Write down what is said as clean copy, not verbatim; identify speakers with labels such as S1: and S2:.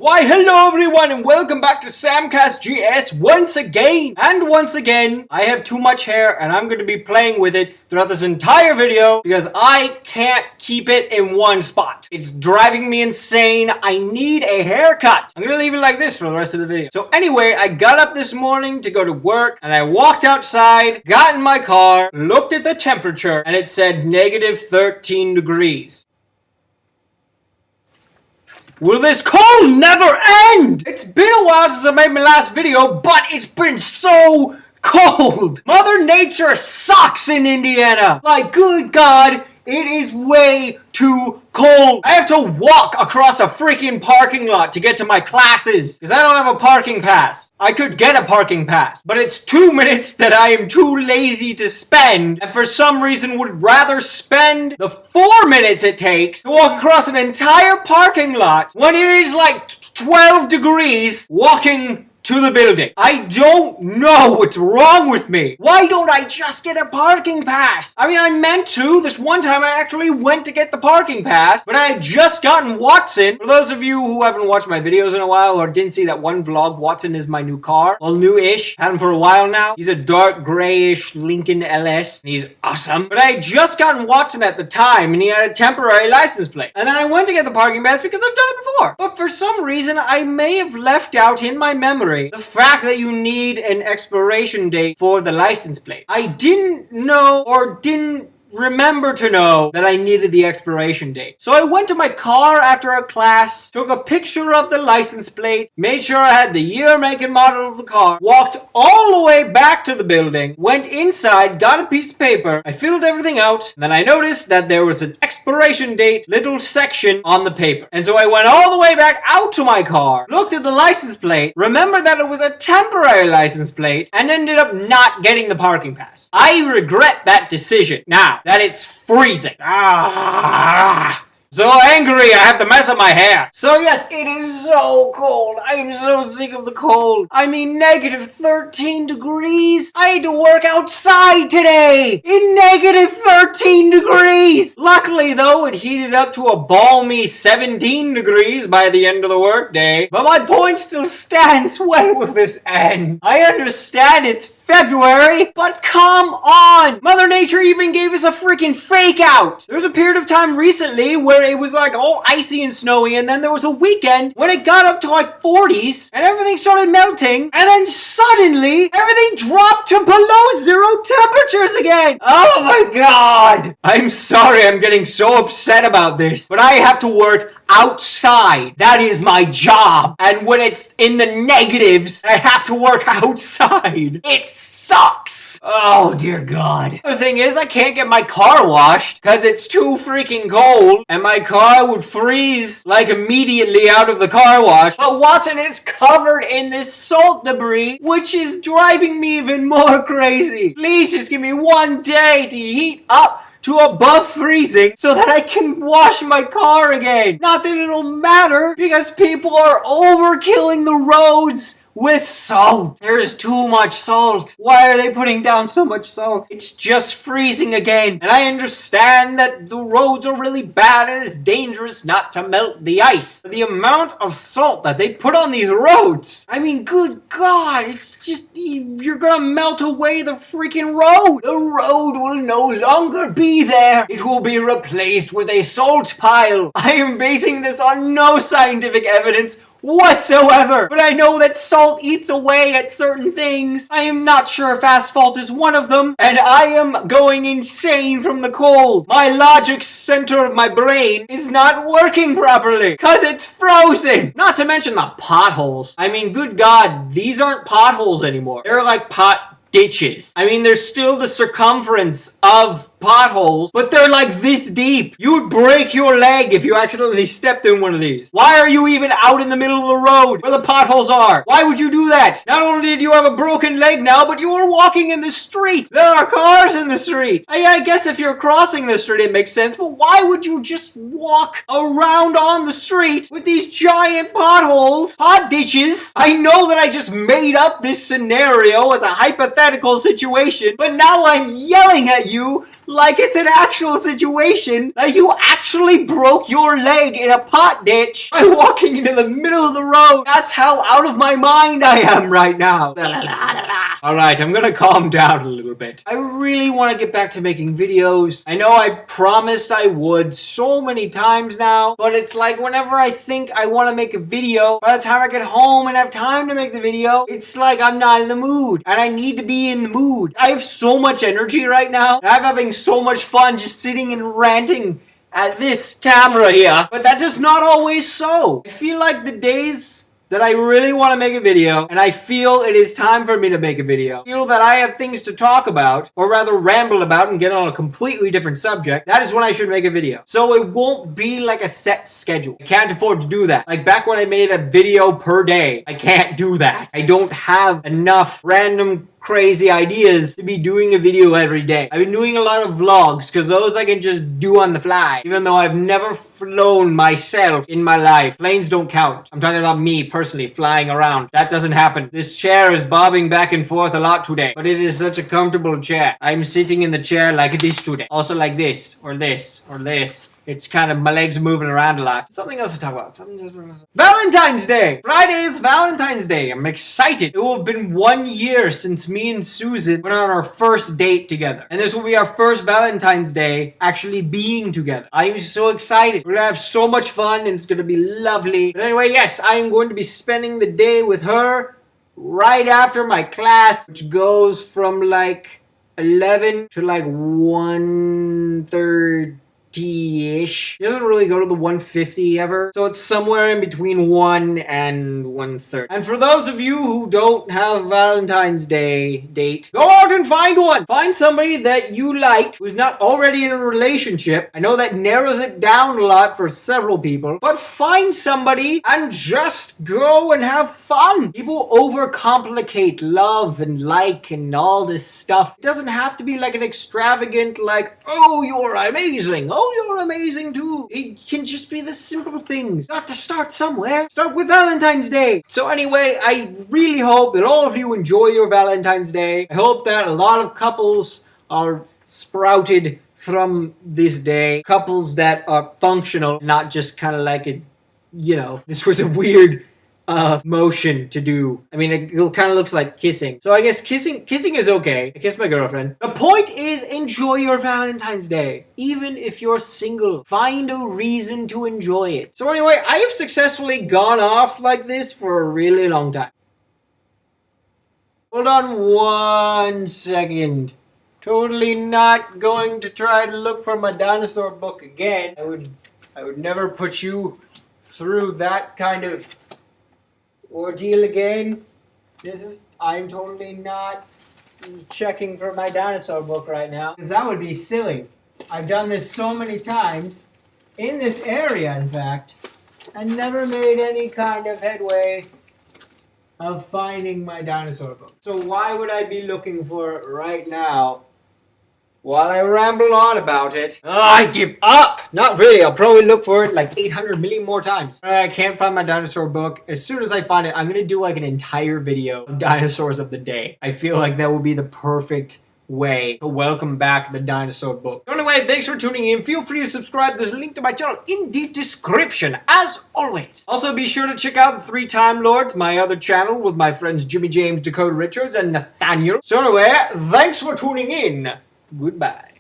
S1: Why, hello everyone and welcome back to SamCastGS once again. And once again, I have too much hair and I'm going to be playing with it throughout this entire video because I can't keep it in one spot. It's driving me insane. I need a haircut. I'm going to leave it like this for the rest of the video. So anyway, I got up this morning to go to work and I walked outside, got in my car, looked at the temperature, and it said negative 13 degrees. Will this cold never end? It's been a while since I made my last video, but it's been so cold. Mother Nature sucks in Indiana. Like, good God, it is way too cold. I have to walk across a freaking parking lot to get to my classes because I don't have a parking pass. I could get a parking pass, but it's 2 minutes that I am too lazy to spend, and for some reason would rather spend the 4 minutes it takes to walk across an entire parking lot when it is like 12 degrees walking to the building. I don't know what's wrong with me. Why don't I just get a parking pass? I mean, I meant to. This one time I actually went to get the parking pass, but I had just gotten Watson. For those of you who haven't watched my videos in a while or didn't see that one vlog, Watson is my new car. Well, new-ish. Had him for a while now. He's a dark grayish Lincoln LS, and he's awesome. But I had just gotten Watson at the time, and he had a temporary license plate. And then I went to get the parking pass because I've done it before. But for some reason, I may have left out in my memory the fact that you need an expiration date for the license plate. I didn't know or didn't remember to know that I needed the expiration date. So I went to my car after a class, took a picture of the license plate, made sure I had the year, make, and model of the car, walked all the way back to the building, went inside, got a piece of paper, I filled everything out, and then I noticed that there was an expiration date little section on the paper. And so I went all the way back out to my car, looked at the license plate, remembered that it was a temporary license plate, and ended up not getting the parking pass. I regret that decision now that it's freezing. So angry, I have to mess up my hair. So yes, it is so cold. I am so sick of the cold. I mean, negative 13 degrees. I had to work outside today in negative 13 degrees. Luckily though, it heated up to a balmy 17 degrees by the end of the workday. But my point still stands. When will this end? I understand it's February, but come on! Mother Nature even gave us a freaking fake out! There was a period of time recently where it was like all icy and snowy, and then there was a weekend when it got up to like 40s, and everything started melting, and then suddenly, everything dropped to below 0 temperatures again! Oh my god! I'm sorry I'm getting so upset about this, but I have to work outside. That is my job. And when it's in the negatives, I have to work outside. It sucks. Oh, dear God. The thing is, I can't get my car washed because it's too freaking cold and my car would freeze like immediately out of the car wash. But Watson is covered in this salt debris, which is driving me even more crazy. Please just give me one day to heat up to above freezing so that I can wash my car again. Not that it'll matter because people are overkilling the roads with salt. There's too much salt. Why are they putting down so much salt? It's just freezing again. And I understand that the roads are really bad and it's dangerous not to melt the ice. But the amount of salt that they put on these roads, I mean, good God, it's just, you're gonna melt away the freaking road. The road will no longer be there. It will be replaced with a salt pile. I am basing this on no scientific evidence whatsoever, but I know that salt eats away at certain things. I am not sure if asphalt is one of them, and I am going insane from the cold. My logic center of my brain is not working properly because it's frozen. Not to mention the potholes. I mean, good God, these aren't potholes anymore. They're like ditches. I mean, there's still the circumference of potholes, but they're like this deep. You would break your leg if you accidentally stepped in one of these. Why are you even out in the middle of the road where the potholes are? Why would you do that? Not only did you have a broken leg now, but you were walking in the street. There are cars in the street. I guess if you're crossing the street, it makes sense, but why would you just walk around on the street with these giant potholes, pot ditches? I know that I just made up this scenario as a hypothetical situation, but now I'm yelling at you like it's an actual situation. Like you actually broke your leg in a pot ditch by walking into the middle of the road. That's how out of my mind I am right now. Alright, I'm gonna calm down a little bit. I really want to get back to making videos. I know I promised I would so many times now, but it's like whenever I think I want to make a video, by the time I get home and have time to make the video, it's like I'm not in the mood, and I need to be in the mood. I have so much energy right now, and I'm having so much fun just sitting and ranting at this camera here, but that is not always so. I feel like the days that I really want to make a video, and I feel it is time for me to make a video, I feel that I have things to talk about, or rather ramble about and get on a completely different subject, that is when I should make a video. So it won't be like a set schedule. I can't afford to do that. Like back when I made a video per day, I can't do that. I don't have enough random crazy ideas to be doing a video every day. I've been doing a lot of vlogs because those I can just do on the fly, even though I've never flown myself in my life. Planes don't count. I'm talking about me personally flying around. That doesn't happen. This chair is bobbing back and forth a lot today, but it is such a comfortable chair. I'm sitting in the chair like this today. Also like this, or this, or this. It's kind of, my legs moving around a lot. Something else to talk about. Valentine's Day! Friday is Valentine's Day. I'm excited. It will have been 1 year since me and Susan went on our first date together. And this will be our first Valentine's Day actually being together. I am so excited. We're gonna have so much fun and it's gonna be lovely. But anyway, yes, I am going to be spending the day with her right after my class, which goes from like 11 to like 1:30. Ish. It doesn't really go to the 150 ever, so it's somewhere in between 1 and 1:30. And for those of you who don't have a Valentine's Day date, go out and find one. Find somebody that you like who's not already in a relationship. I know that narrows it down a lot for several people, but find somebody and just go and have fun. People overcomplicate love and like and all this stuff. It doesn't have to be like an extravagant, like, oh, you're amazing. Oh, you're amazing too. It can just be the simple things. You have to start somewhere. Start with Valentine's Day. So anyway, I really hope that all of you enjoy your Valentine's Day. I hope that a lot of couples are sprouted from this day. Couples that are functional, not just kind of like a, you know, this was a weird motion to do. I mean, it kind of looks like kissing. So I guess kissing is okay. I kiss my girlfriend. The point is, enjoy your Valentine's Day. Even if you're single, find a reason to enjoy it. So anyway, I have successfully gone off like this for a really long time. Hold on 1 second. Totally not going to try to look for my dinosaur book again. I would never put you through that kind of ordeal again. I'm totally not checking for my dinosaur book right now, because that would be silly. I've done this so many times, in this area in fact, and never made any kind of headway of finding my dinosaur book. So why would I be looking for it right now while I ramble on about it? Oh, I give up! Not really, I'll probably look for it like 800 million more times. I can't find my dinosaur book. As soon as I find it, I'm gonna do like an entire video of dinosaurs of the day. I feel like that would be the perfect way to welcome back the dinosaur book. So anyway, thanks for tuning in. Feel free to subscribe. There's a link to my channel in the description, as always. Also, be sure to check out the 3 Time Lords, my other channel with my friends Jimmy James, Dakota Richards, and Nathaniel. So anyway, thanks for tuning in. Goodbye.